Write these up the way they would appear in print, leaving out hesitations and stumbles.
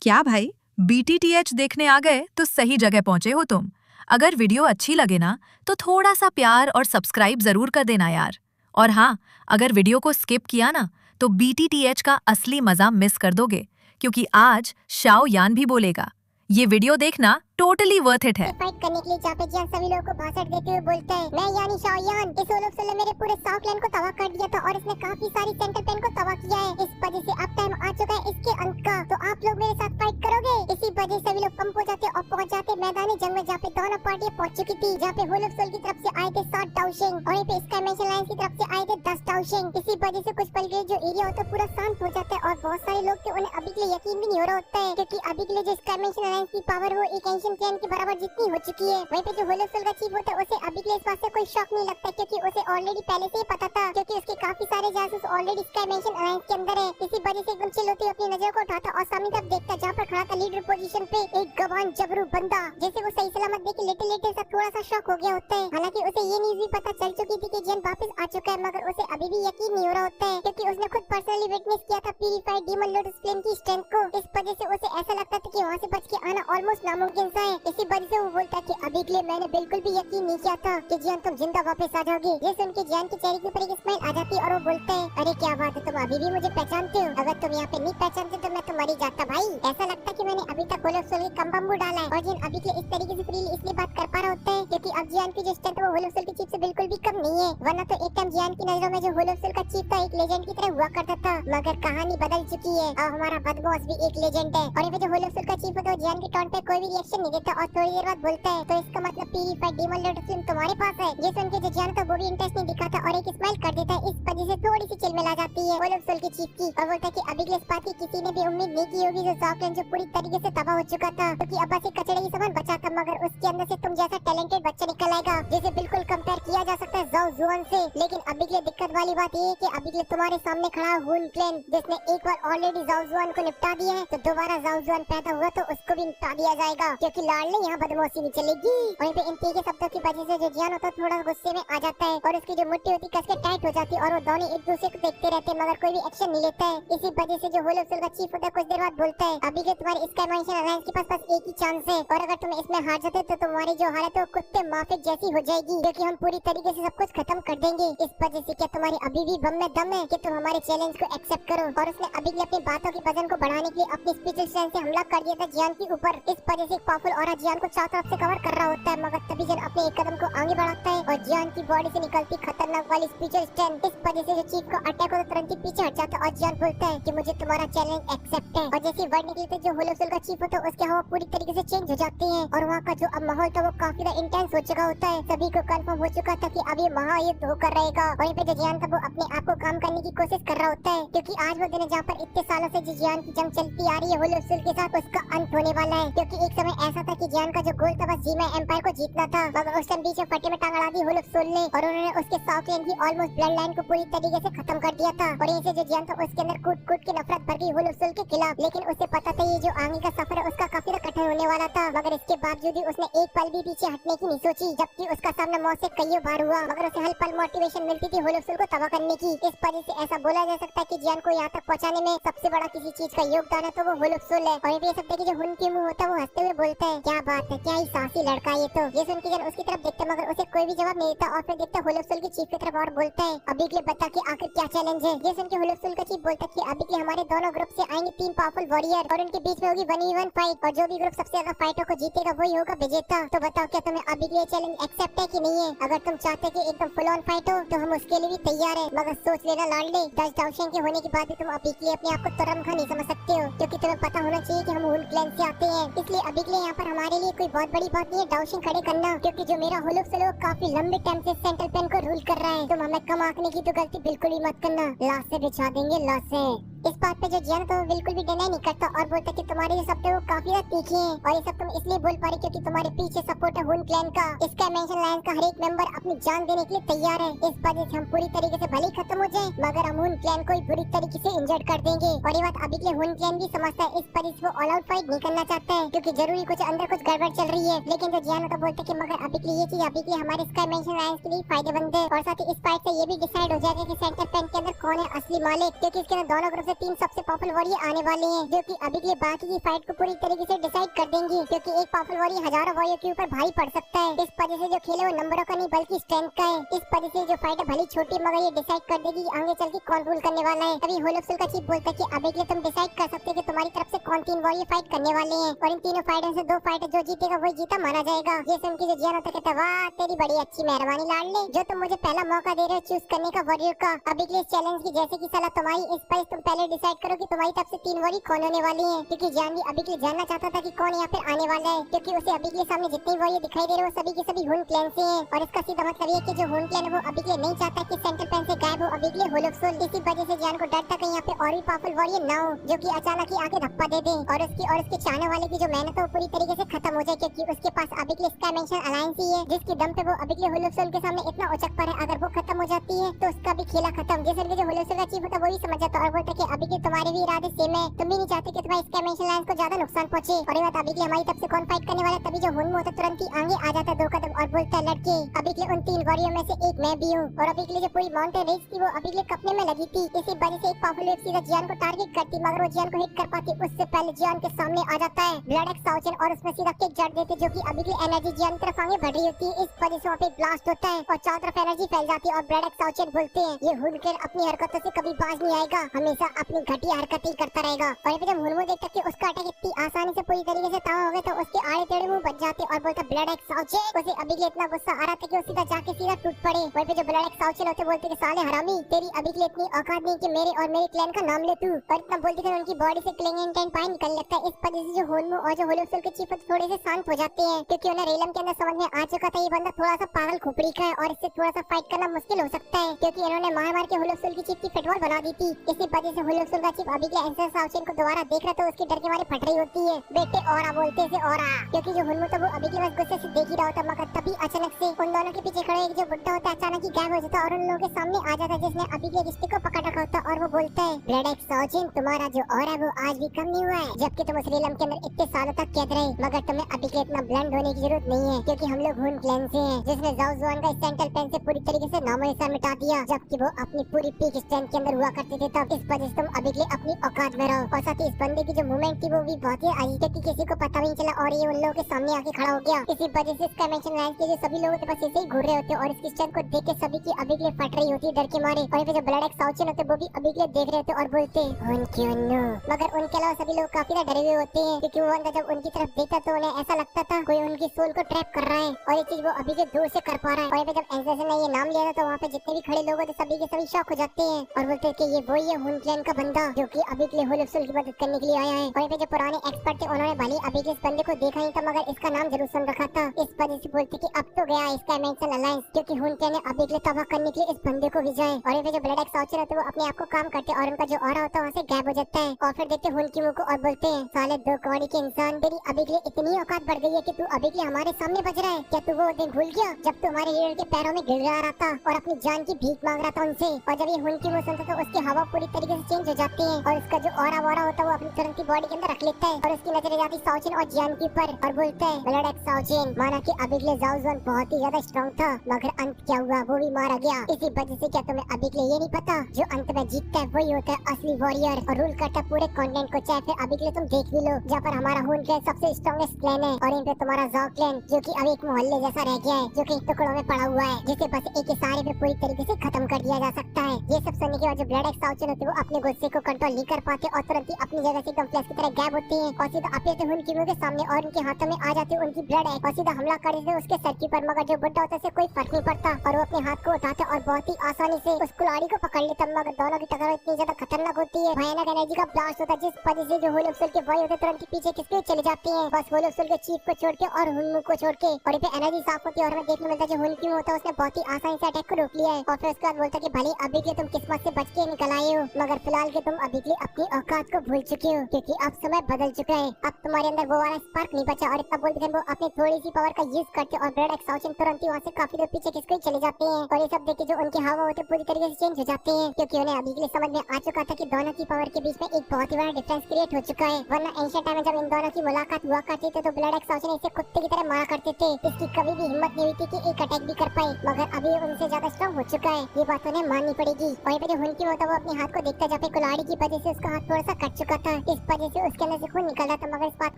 क्या भाई, बीटीटीएच देखने आ गए तो सही जगह पहुंचे हो तुम। अगर वीडियो अच्छी लगे ना तो थोड़ा सा प्यार और सब्सक्राइब जरूर कर देना यार। और हाँ, अगर वीडियो को स्किप किया ना तो बीटीटीएच का असली मजा मिस कर दोगे, क्योंकि आज शाओ यान भी बोलेगा। ये वीडियो देखना टोटली वर्थ इट है। फाइट करने के लिए जहाँ पे जियान सभी लोगों को भाषण देते हुए बोलता है, मैं यानी शाओयान इस ओलफ ने मेरे पूरे साउथ लैंड को तबाह कर दिया था और इसने काफी सारी सेंट्रल प्लेन को तबाह किया है। इस वजह से अब टाइम आ चुका है इसके अंत का। तो आप लोग मेरे साथ फाइट करोगे? इसी वजह सभी लोग पंप हो जाते और पहुंच जाते मैदानी जंग में, जहाँ पे दोनों पार्टियां पहुंच चुकी थी। जहाँ पे होलफ की तरफ से आए थे 7 डाउशिंग और यहाँ पे स्काई मैशन लाइंस की तरफ से आए थे 10 डाउशिंग। इसी वजह से कुछ पल के जो एरिया होता है पूरा शांत हो जाता है और बहुत सारे लोग थे उन्हें अभी के लिए यकीन भी नहीं हो रहा होता है, क्योंकि अभी के लिए जो स्काई मैशन लाइंस की पावर वो एक एंशिएंट प्लेन के बराबर जितनी हो चुकी है। वहीं पे जो होलफ का चीफ होता है उसे अभी के लिए इस बात से कोई शौक नहीं लगता, क्योंकि उसे ऑलरेडी पहले से ही पता था, क्योंकि उसके काफी सारे जासूस ऑलरेडी स्काई मैशन अलायंस के अंदर है। इसी वजह से एकदम चिल होते हुए अपनी नजर को उठाता और सामने तरफ देखता जहाँ पर खड़ा था लीडर पोजीशन पे एक गवान जबरू बंदा, जैसे वो सही सलामत देख लेटे लेटे सा थोड़ा सा शॉक हो गया होता है। हालांकि उसे ये न्यूज भी पता चल चुकी थी कि जियान वापस आ चुका है, मगर उसे अभी भी यकीन नहीं हो रहा होता है, क्योंकि उसने खुद पर्सनली विटनेस किया था प्यूरिफाइड डीमन लोटस फ्लेम की स्ट्रेंथ को। इस वजह से उसे ऐसा लगता था कि वहाँ से बच के आना ऑलमोस्ट नामुमकिन सा है। इसी वजह से वो बोलता कि अभी के लिए मैंने बिल्कुल भी यकीन नहीं किया था कि जियान तुम जिंदा वापस आ जाओगे। ये सुन के जियान के चेहरे के ऊपर एक स्माइल आ जाती है और वो बोलता है, अरे क्या बात है, तुम अभी भी मुझे पहचानते हो? अगर तुम यहाँ पे नहीं पहचानते तो मैं तो मर ही जाता भाई। ऐसा लगता कि मैंने अभी तक होलफ सोल के कम बम्बू डाला है। और जियान अभी के इस तरीके से फ्रीली इसलिए बात कर पा रहा होता है क्योंकि अब जियान की जो स्ट्रेंथ वो होलफ सोल की चीफ से बिल्कुल भी कम नहीं है। वरना तो एक टाइम जियान की नजरों में जो होलफ सोल का चीफ था एक लेजेंड की तरह हुआ करता था, मगर कहानी बदल चुकी है। अब हमारा बदमाश भी एक लेजेंड है। और ये जो होलफ सोल का चीफ होता है जियान के टॉन्ट पे कोई भी रिएक्शन नहीं देता और थोड़ी देर बाद बोलता है, तो इसका मतलब प्यूरिफाइड डीमन लोटस फ्लेम तुम्हारे पास है? ये सुन के जो जियान का वो भी इंटरेस्ट नहीं दिखाता और एक स्माइल कर देता है। इस वजह से थोड़ी सी चिलमिल आ जाती है होलफ सोल के चीफ की और बोलता है कि अभी के इस बात की किसी ने भी उम्मीद नहीं की होगी जो साउथ जो पूरी तरीके से तबाह हो चुका था, क्योंकि अब बस एक कचड़े की सामान बचा था, मगर उसके अंदर से तुम जैसा टैलेंटेड बच्चा निकल आएगा जिसे बिल्कुल कंपेयर किया जा सकता है जाओ जुआन से। लेकिन अभी के लिए दिक्कत वाली बात ये है कि अभी के लिए तुम्हारे सामने खड़ा है हुन क्लैन, जिसने एक बार ऑलरेडी जाओ जुआन को निपटा दिया है, तो दोबारा जाओ जुआन पैदा हुआ तो उसको भी निपटा दिया जाएगा, क्योंकि लाडले यहाँ बदमाशी नहीं चलेगी। वहीं पे इन तीखे शब्दों की वजह से जो जियान होता है थोड़ा गुस्से में आ जाता है और उसकी जो मुट्ठी होती है कसके टाइट हो जाती है और वो दोनों एक दूसरे को देखते रहते हैं, मगर कोई भी एक्शन नहीं लेता है। इसी वजह से जो होलफ का चीफ होता है कुछ देर बाद बोलता है, अभी के तुम्हारे स्काई मैशन अलायंस के पास बस एक ही चांस है और अगर तुम इसमें हार जाते तो तुम्हारी जो हालत है वो कुत्ते माफिक जैसी हो जाएगी, क्योंकि हम पूरी तरीके से सब कुछ खत्म कर देंगे। इस वजह से क्या तुम्हारी अभी भी बम में दम है कि तुम हमारे चैलेंज को एक्सेप्ट करो? और उसने अभी के अपनी बातों की वजन को बढ़ाने के लिए अपनी स्पेशल स्ट्रेंथ से हमला कर दिया था जियान के ऊपर। इस वजह से पावरफुल ऑरा जियान को चारों तरफ से कवर कर रहा होता है, मगर तभी जियान अपने एक कदम को आगे बढ़ाता है और जियान की बॉडी से निकलती खतरनाक वाली स्पेशल स्ट्रेंथ, इस वजह से जो चीफ का अटैक होता तुरंत ही पीछे हट जाता है और जियान बोलता है कि मुझे तुम्हारा चैलेंज एक्सेप्ट है। और जैसे वर्ड निकलते जो होलफ का चीफ होता है उसके हवा पूरी तरीके से चेंज हो जाती है और वहाँ का जो अब माहौल था वो काफी इंटेंस हो चुका होता है। सभी को कंफर्म हो चुका था कि अब ये महायुद्ध होकर रहेगा। वहीं पे जो जियान था वो अपने आप को काम करने की कोशिश कर रहा होता है, क्योंकि आज वो दिन है जहाँ पर इतने सालों से जो जियान की जंग चलती आ रही है होलफ के साथ उसका अंत होने वाला है। क्योंकि एक समय ऐसा था कि जियान का जो गोल था बस जीमा एम्पायर को जीतना था, मगर उस टाइम बीच में फटे में टांग अड़ा दी होलफ ने और उन्होंने उसके साउथ लैंड की ऑलमोस्ट ब्लड लाइन को पूरी तरीके से खत्म कर दिया था। और यहीं से जो जियान था उसके अंदर कूट कूट की नफरत भर गई होलफ के खिलाफ। लेकिन उसे पता था ये जो आगे का सफर है उसका काफी कठिन होने वाला था, मगर इसके बावजूद भी उसने एक पल भी पीछे हटने की नहीं सोची, जबकि उसका सामना मौत से कईयों बार हुआ, मगर उसे हर पल मोटिवेशन मिलती थी होलफ को तबाह करने की। इस वजह से ऐसा बोला जा सकता है कि जियान को यहाँ तक पहुँचाने में सबसे बड़ा किसी चीज का योगदान है तो वो होलफ है। और ये सकते जो हुन के मुंह होता है वो हंसते हुए बोलता है, क्या बात है, क्या ही साहसी लड़का ये तो। ये सुन के जन उसकी तरफ देखता मगर उसे कोई भी जवाब नहीं देता और फिर देखता होलफ की चीफ की तरफ और बोलता है, अभी के लिए बता कि आखिर क्या चैलेंज है? ये सुन के होलफ का चीफ बोलता है कि अभी के हमारे दोनों ग्रुप से आएंगे 3 पावरफुल वॉरियर और उनके बीच में होगी 1v1 फाइट और जो भी ग्रुप सबसे ज्यादा फाइटों को जीतेगा वही होगा विजेता। तो बताओ क्या तुम्हें अभी के लिए चैलेंज एक्सेप्ट है कि नहीं है? अगर तुम चाहते कि एकदम फुल ऑन फाइट हो तो हम उसके लिए भी तैयार है, मगर सोच लेना लाडले 10 डाउशिंग के होने के बाद भी तुम अभी के लिए अपने आप को तुरंत नहीं समझ सकते हो, क्योंकि तुम्हें पता होना चाहिए कि हम हुन क्लैन से आते हैं। इसलिए अभी के लिए यहाँ पर हमारे लिए कोई बहुत बड़ी बात नहीं है डाउशिंग खड़े करना, क्योंकि जो मेरा होलफ काफी लंबे टाइम से सेंट्रल पेन को रूल कर रहा है। तुम हमें कम आंकने की तो गलती बिल्कुल भी मत करना, लाश से बिछा देंगे लाश से। इस बात पे जो जियान तो बिल्कुल भी डिनाई नहीं करता और बोलता कि तुम्हारे जो शब्द है वो काफी ज्यादा तीखे हैं और ये सब तुम इसलिए बोल पा रहे क्योंकि तुम्हारे पीछे सपोर्ट है हुन क्लैन का। इसका मेंशन लाइन का हर एक मेंबर अपनी जान देने के लिए तैयार है। इस वजह से हम पूरी तरीके से भले ही खत्म हो जाए मगर हम हुन क्लैन को बुरी तरीके से इंजर्ड कर देंगे। और ये बात अभी के लिए हुन क्लैन भी समझता है, इस वजह से वो ऑल आउट फाइट नहीं करना चाहता है, क्योंकि जरूरी कुछ अंदर कुछ गड़बड़ चल रही है। लेकिन जो जियान तो बोलता है कि मगर अभी के लिए ये चीज अभी के लिए हमारे स्काई मेंशन लाइंस के लिए फायदेमंद है और साथ ही इस फाइट से ये भी डिसाइड हो जाएगा कि सेंटर पेन के अंदर कौन है असली मालिक, क्योंकि इसके अंदर दोनों ग्रुप से 3 सबसे पावरफुल वॉरियर आने वाले हैं, जो कि अभी के लिए बाकी की फाइट को पूरी तरीके से डिसाइड कर देंगी, क्योंकि एक पावरफुल वॉरियर हजारों वॉरियर के ऊपर भारी पड़ सकता है। इस वजह से जो खेल है वो नंबरों का नहीं बल्कि स्ट्रेंथ का है। इस वजह से जो फाइट है भली छोटी मगर ये डिसाइड कर देगी कि आगे चल के कौन रूल करने वाला है। अभी होलोफुल का चीफ बोलता है कि अभी के लिए तुम डिसाइड कर सकते हो कि तुम्हारी तरफ से कौन 3 वॉरियर फाइट करने वाले हैं, और इन तीनों फाइटर से 2 फाइटर जो जीतेगा वही जीता माना जाएगा। ये सुन के जो जियान होता कहता वाह तेरी बड़ी अच्छी मेहरबानी लाडले, जो तुम मुझे पहला मौका दे रहे हो चूज करने का वॉरियर का। अभी के लिए चैलेंज की जैसे की सलाह तुम्हारी, इस पर तुम पहले डिसाइड करो कि तुम्हारी तरफ से 3 वॉरियर कौन होने वाली है, क्योंकि जियान भी अभी के लिए जानना चाहता था कि कौन यहाँ पे आने वाला है, क्योंकि उसे अभी के लिए सामने जितने वॉरियर दिखाई दे रहे हैं वो सभी के सभी हुन क्लैन से हैं। और इसका सीधा मतलब ये कि जो हुन क्लैन है वो अभी के लिए नहीं चाहता कि सेंट्रल प्लान से गायब हो अभी के लिए होलोफुल। इसी वजह से जियान को डर था कहीं यहाँ पे और भी पावरफुल वॉरियर ना हो जो कि अचानक ही आके धप्पा दे दे और उसके चाहने वाले की जो मेहनत है वो पूरी तरीके से खत्म हो जाए, क्योंकि उसके पास अभी के लिए स्काई मेंशन अलायंस ही है, जिसकी दम पे वो अभी के लिए होलोफुल के सामने इतना उचक पर है। अगर वो खत्म हो जाती है तो उसका भी खेला खत्म। जिस जो होलोफुल का चीफ होता है वही समझ जाता और बोलता कि अभी के तुम्हारे भी इरादे सेम है, तुम भी नहीं चाहते कि तुम्हारे स्काई मेंशन अलायंस को ज्यादा नुकसान पहुंचे। और ये बात अभी के हमारी तरफ से कौन फाइट करने वाला है, तभी जो हुन होता तुरंत ही आगे आ जाता है 2 कदम और बोलता है लड़के अभी के लिए उन 3 वॉरियर में से एक मैं भी हूँ। और अभी के लिए जो पूरी माउंटेन रेंज थी वो अभी के लिए कपने में लगी थी, इसी वजह से एक पावरफुल वेव सीधा जियान को टारगेट करती, मगर वो जियान को हिट कर पाती उससे पहले जियान के सामने आ जाता है ब्लड एक्स साउचन और उसमें सीधा किक जड़ देते, जो कि अभी के लिए एनर्जी जियान की तरफ आगे बढ़ रही होती है। इस वजह से वहाँ पे ब्लास्ट होता है और चारों तरफ एनर्जी फैल जाती है और ब्लड एक्स साउचन बोलते हैं ये हुनकेन अपनी हरकतों से कभी बाज नहीं आएगा, हमेशा अपनी घटिया हरकतें ही करता रहेगा। और ये जब हुनमो देखता कि उसका अटैक इतनी आसानी से पूरी तरीके से तबाह हो गया तो उसके आड़े टेढ़े मुंह बच जाते और बोलता ब्लड एक्स साउचन। उसे अभी के लिए इतना गुस्सा आ रहा था कि वो सीधा जाके सीधा टूट पड़े। वहीं पे जो ब्लड एक्स साउचन होते बोलते कि साले हरामी तेरी अभी के लिए इतनी औकात नहीं कि मेरे और मेरे क्लैन का नाम ले तू। और इतना बोलते थे उनकी बॉडी से क्लिंगेंटाइन पानी निकल लगता है। इस वजह से जो हुनमो और जो होलोफुल के चीफ थोड़े से शांत हो जाते हैं, क्योंकि उन्हें रेलम के अंदर समझ में आ चुका था ये बंदा थोड़ा सा पागल खोपड़ी का है और इससे थोड़ा सा फाइट करना मुश्किल हो सकता है, क्योंकि इन्होंने मार मार के होलोफुल की चीफ की फुटबॉल बना दी थी। इसी वजह से होलोफुल का चीफ अभी के एंसर साउचन को दोबारा देख रहा था उसके डर के मारे फट रही होती है। बेटे औरा बोलते से औरा, क्योंकि जो हुनमो था वो अभी के बस गुस्से से देख ही रहा होता, मगर तभी अचानक से उन दोनों के पीछे खड़े एक जो बुड्ढा होता है अचानक ही गायब हो जाता और उन लोगों के सामने आ जाता जिसने अभी के रिश्ते को पकड़ रखा होता और वो बोलता है ब्लड एक्स साउचन तुम्हारा जो औरा है वो आज भी कम नहीं हुआ है, जबकि तुम उस रेलम के अंदर इतने सालों तक कैद रहे, मगर तुम्हें अभी के इतना ब्लंड होने की जरूरत नहीं है, क्योंकि हम लोग हुन क्लैन से हैं जिसने जाओ जुआन का सेंट्रल प्लान से पूरी तरीके से नामो निशान मिटा दिया, जबकि वो अपनी पूरी पीक स्ट्रेंथ के अंदर हुआ करते थे। तब इस वजह से तुम अभी के लिए अपनी औकात में रहो। और साथ ही इस बंदे की जो मूवमेंट थी वो भी बहुत ही आई, क्योंकि किसी को पता भी नहीं चला और ये उन लोगों के सामने आके खड़ा हो गया। इसी वजह से इसका मेंशन लाइन के जो सभी लोग बस ऐसे ही घूर रहे होते और इसकी स्ट्रेंथ को देख के सभी की अभी के लिए फट रही होती डर के मारे। और जो ब्लड एक्स साउचन होते वो भी अभी के लिए देख रहे थे और बोलते हुन क्यों नो, मगर उनके अलावा सभी लोग काफी डरे हुए होते हैं, क्योंकि वो बंदा जब उनकी तरफ देखता तो उन्हें ऐसा लगता था कोई उनकी सोल को ट्रैप कर रहा है और ये चीज वो अभी के दूर से कर पा रहा है। और जब एंसर ने ये नाम लिया था तो वहाँ पे जितने भी खड़े लोग थे सभी के सभी शॉक हो जाते हैं और बोलते हैं कि ये वही है हुन क्लैन का बंदा जो कि अभी के लिए होलोफुल की मदद करने के लिए आया है। और जो पुराने एक्सपर्ट थे उन्होंने भले अभी के इस बंदे को देखा नहीं था मगर इसका नाम जरूर सुन रखा था। इस वजह से बोलते कि अब तो गया इसका मेंशन अलायंस, क्योंकि हुन क्लैन ने अभी के लिए तबाह करने के लिए इस बंदे को भेजा है। और जो ब्लड एक्स साउचन होते वो अपने आप को काम करते और उनका जो ऑरा होता है वहाँ से गायब हो जाता है। और फिर देखते हुन की मुंह को और बोलते हैं साले 2 कौड़ी के इंसान तेरी अभी के लिए इतनी औकात बढ़ गई है कि तू अभी के लिए हमारे सामने बज रहा है। क्या तू वो दिन भूल गया जब तू हमारे लीडर के पैरों में गिर रहा था और अपनी जान की भीख मांग रहा था उनसे। और जब ये हुन की मुंह सुनता तो उसकी हवा पूरी तरीके से चेंज हो जाती है और उसका जो ऑरा वोरा होता है वो अपनी तुरंत बॉडी के अंदर रख लेता है और उसकी नजर जाती साउचन और जियान के ऊपर और बोलता है ब्लड एक्स साउचन माना कि अभी के लिए जाओ जुआन बहुत ही ज्यादा स्ट्रॉन्ग था मगर अंत क्या हुआ वो भी मारा गया। इसी वजह से क्या तुम्हें अभी के लिए ये नहीं पता जो अंत में जीतता है वही होता है असली वॉरियर और रूल करता है पूरे कॉन्टिनेंट को। चाहे फिर अभी के लिए तुम देख भी लो जहाँ पर हमारा हुन क्लैन सबसे स्ट्रॉन्गेस्ट क्लैन है और इन पे तुम्हारा जाओ क्लैन जो कि अब एक मोहल्ले जैसा रह गया है जो कि टुकड़ों में पड़ा हुआ है जिसे बस एक इशारे पे पूरी तरीके से खत्म कर दिया जा सकता है। ये सब सुनने के बाद जो ब्लड एक्स साउचन होते वो अपने गुस्से को कंट्रोल नहीं कर पाते और तुरंत ही अपनी जगह से एकदम फ्लैश की तरह गायब होते हैं और सीधा अपने हुन की मुंह के सामने और उनके हाथों में आ जाते उनकी ब्लड एक्स और सीधा हमला कर देते उसके सर के ऊपर। मगर जो बुड्ढा होता है कोई फर्क नहीं पड़ता और वो अपने हाथ को उठाते और बहुत ही आसानी से उस कुल्हाड़ी को पकड़ लेता। मगर दोनों की टक्कर इतनी ज्यादा खतरनाक होती है, भयानक एनर्जी का ब्लास्ट होता है जिस वजह से जो होलोफुल के वॉय होते तुरंत पीछे किसके चले जाते हैं बस होलोफुल के चीफ को छोड़ के और हुन को छोड़ के। और ये एनर्जी साफ होती है और हमें देखने मिलता है जो हुन की होता है उसने बहुत ही आसानी से अटैक को रोक लिया है और फिर उसके बाद बोलता है कि भले अभी के तुम किस्मत से बच के निकल आए हो मगर फिलहाल के तुम अभी के अपनी औकात को भूल चुके हो क्योंकि अब समय बदल चुका है। अब तुम्हारे अंदर वो वाला स्पार्क नहीं बचा। और इतना बोलते हैं वो अपनी थोड़ी सी पावर का यूज करते और ब्लड एक्स साउचन तुरंत ही वहाँ से काफी दूर पीछे किसको ही चले जाते हैं। और ये सब देख के जो उनके हाव होते पूरी तरीके से चेंज हो जाते हैं क्योंकि उन्हें अभी के लिए समझ में आ चुका था कि दोनों की पावर के बीच में एक बहुत ही बड़ा डिफरेंस क्रिएट हो चुका है। वरना एंशिएंट टाइम में जब इन दोनों की मुलाकात हुआ करती थी तो ब्लड एक्स साउचन इसे कुत्ते की तरह मारा करते थे, इसकी कभी भी हिम्मत नहीं हुई थी कि एक अटैक भी कर पाए। मगर अभी उनसे ज्यादा स्ट्रॉन्ग हो चुका है, ये बात उन्हें माननी पड़ेगी। वहीं पे जो हुन की होता है वो अपने हाथ को देखता पे कुल्हाड़ी की वजह से उसका हाथ थोड़ा सा कट चुका था। इस वजह से उसके अंदर से खून निकल रहा था, मगर इस बात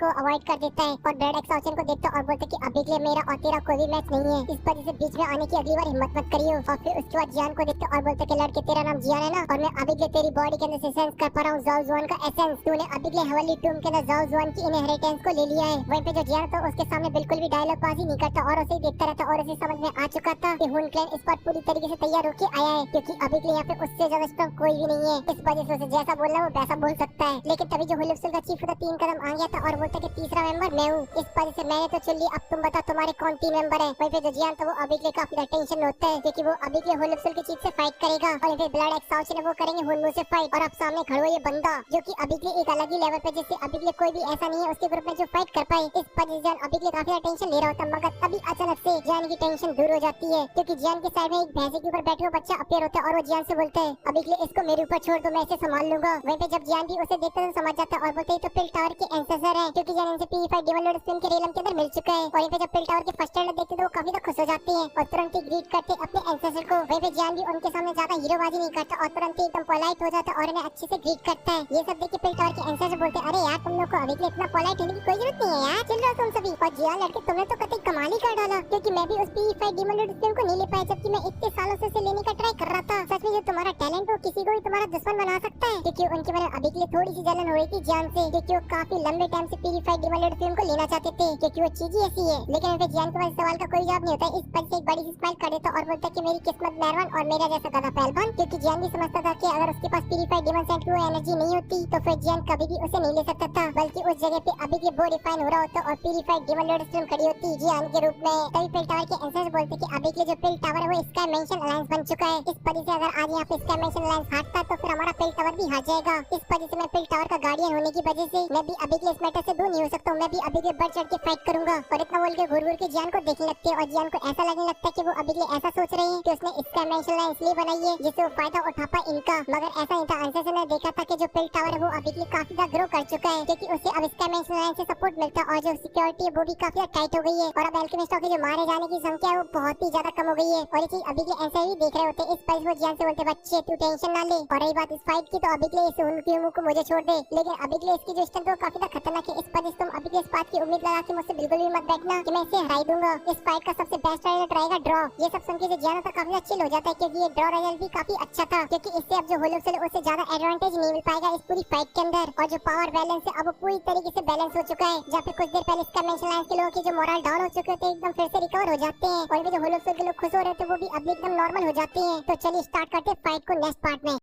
को अवॉइड कर देता है और ब्लड एक्सहाउशन को देखता और बोलता है कि अभी के लिए मेरा और तेरा कोई भी मैच नहीं है, इस वजह से बीच में आने की अगली बार हिम्मत मत करियो। और फिर उसके बाद जियान को देखता और बोलता है कि लड़के तेरा नाम जियान है ना, और मैं अभी के लिए तेरी बॉडी के अंदर से सेंस कर पा रहा हूँ ज़ाओ ज़ुआन का एसेंस। तूने अभी के लिए हेवनली टूम के अंदर ज़ाओ ज़ुआन की इनहेरिटेंस को ले लिया है। वहीं पे जो जियान था उसके सामने बिल्कुल भी डायलॉग बाजी नहीं करता और उसे ही देखता रहता और उसे समझ में आ चुका था कि हुन क्लैन इस बार पूरी तरीके से तैयार होकर आया है, क्योंकि अभी के लिए यहाँ पे उससे ज्यादा स्ट्रॉन्ग कोई भी नहीं है। इस वजह से उसे जैसा बोलना है वो वैसा बोल सकता है। लेकिन तभी जो हुलुक्सुल का चीफ था 3 कदम आ गया था और बोलता कि तीसरा मेंबर मैं हूँ। इस वजह से मैंने तो चुन ली, अब तुम बताओ तुम्हारे कौन 3 मेंबर है। वहीं पे जो जियान था वो अभी के लिए काफी टेंशन होता है, क्योंकि वो अभी के लिए हुलुक्सुल के चीफ से फाइट करेगा और फिर ब्लड एक्सहाउशन वो करेंगे हुनमू से फाइट। और अब सामने खड़ा हुआ ये बंदा जो कि अभी के लिए एक अलग ही लेवल पे, जिससे अभी के लिए कोई भी ऐसा नहीं है उसके ग्रुप में जो फाइट कर पाए। इस वजह से अभी के लिए काफी टेंशन ले रहा होता, मगर तभी अचानक से जियान की टेंशन दूर हो जाती है, क्योंकि जियान के साइड में एक भैंसे के ऊपर बैठे हुए बच्चा अपीयर होता है और वो जियान से बोलता है अभी के लिए इसको मेरे ऊपर छोड़ दो, मैं इसे संभाल लूंगा। वहीं पे जब जियान भी उसे देखता है तो समझ जाता है और बोलते है तो पिल टावर के एंसेसर है, क्योंकि जियान इनसे पी5 डेमन लॉर्ड स्ट्रीम के रियलम के अंदर मिल चुका है। और यहाँ पे जब पिल टावर के फर्स्ट ट्रेलर देखते तो वो काफी खुश हो जाते हैं और तुरंत ही ग्रीट करते अपने एंसेसर को। वहीं पे जियान भी उनके सामने ज्यादा हीरोबाजी नहीं करता और तुरंत ही एकदम पोलाइट हो जाता है और उन्हें अच्छे से ग्रीट करता है। ये सब देख के पिल टावर के एंसेसर बोलते हैं अरे यार तुम लोग को अभी के लिए इतना पोलाइट होने की कोई जरूरत नहीं है यार, चिल रहो तुम सभी। और जियान लड़के तुमने तो कतई कमाल ही कर डाला, क्योंकि मैं भी उस पी5 डेमन लॉर्ड स्ट्रीम को नहीं ले पाया, जबकि मैं इतने सालों से उसे लेने का ट्राई कर रहा था। सच में जो तुम्हारा टैलेंट हो किसी को भी तुम्हारा दुश्मन बना सकता है, क्योंकि उनके बारे में अभी के लिए थोड़ी सी जलन हो रही थी जियान से, क्योंकि वो काफी लंबे टाइम से पी5 डेमन लॉर्ड स्ट्रीम को लेना चाहते थे, क्योंकि वो चीज ही ऐसी है। लेकिन फिर जियान के पास सवाल का कोई जवाब नहीं होता, इस पर से एक बड़ी सी स्माइल कर देता और बोलता कि मेरी किस्मत मेहरबान और मेरा जैसा गधा पहलवान, क्योंकि जियान भी समझता था कि अगर उसके पास पी5 डेमन सेंट की वो एनर्जी नहीं होती तो फिर जियान कभी भी उसे नहीं ले सकता था, बल्कि उस जगह पे अभी के वो रिफाइन हो रहा होता और पी5 डेमन लॉर्ड स्ट्रीम खड़ी होती जियान के रूप में। तभी पिल टावर के एंसेसर बोलते कि अभी के जो पिल टावर है वो स्काई मेंशन अलायंस बन चुका है। इस वजह से अगर आज यहाँ पे स्काई मेंशन अलायंस हारता तो फिर हमारा पिल टावर भी हार जाएगा। इस वजह से मैं पिल टावर का गार्डियन होने की वजह से मैं भी अभी के इस मैटर से दूर नहीं हो सकता हूँ, मैं भी अभी के बढ़ चढ़ के फाइट करूंगा। और इतना बोल के घूर घूर के जियान को देखने लगते हैं और जियान को ऐसा लगने लगता है कि वो अभी के लिए ऐसा सोच रहे हैं कि उसने स्काई मेंशन अलायंस इसलिए बनाई है जिससे वो फायदा उठा पाए इनका, मगर ऐसा नहीं था। एंसेसर ने देखा था कि जो पिल टावर है वो अभी के लिए काफी ज्यादा ग्रो कर चुका है, क्योंकि उसे अब स्काई मेंशन अलायंस से सपोर्ट मिलता है और जो सिक्योरिटी है वो भी काफी टाइट हो गई है और अब अल्केमिस्टों के जो मारे जाने की संख्या है वो बहुत ही ज्यादा कम हो गई है। और ये चीज अभी के एंसेसर ही देख रहे होते हैं। इस पर वो जियान से बोलते बच्चे तू टेंशन ना ले, और रही बात इस फाइट की तो अभी के लिए इस हुनक्यूमू को मुझे छोड़ दे, लेकिन अभी के लिए इसकी जो स्ट्रेंथ है वो काफी ज्यादा खतरनाक है। इस पर तुम अभी के इस बात की उम्मीद लगा के मुझसे बिल्कुल भी मत बैठना कि मैं इसे हरा दूंगा। इस फाइट का सबसे बेस्ट रिजल्ट रहेगा ड्रॉ। ये सब सुन के जो जियान था काफी चिल हो जाता है, क्योंकि ये ड्रॉ रिजल्ट भी काफी अच्छा था, क्योंकि इससे अब जो हुलुक्सुल उससे ज्यादा एडवांटेज नहीं मिल पाएगा इस पूरी फाइट के अंदर। और जो पावर बैलेंस है अब वो पूरी तरीके से बैलेंस हो चुका है, जहाँ पे कुछ देर पहले इसका मेंशन अलायंस के लोगों की जो मोरल डाउन हो चुके थे एकदम फिर से रिकवर हो जाते हैं और जो हुलुक्सुल के लोग खुश हो रहे थे वो भी अब एकदम नॉर्मल हो जाते हैं। तो चलिए स्टार्ट करते हैं फाइट को नेक्स्ट पार्ट में।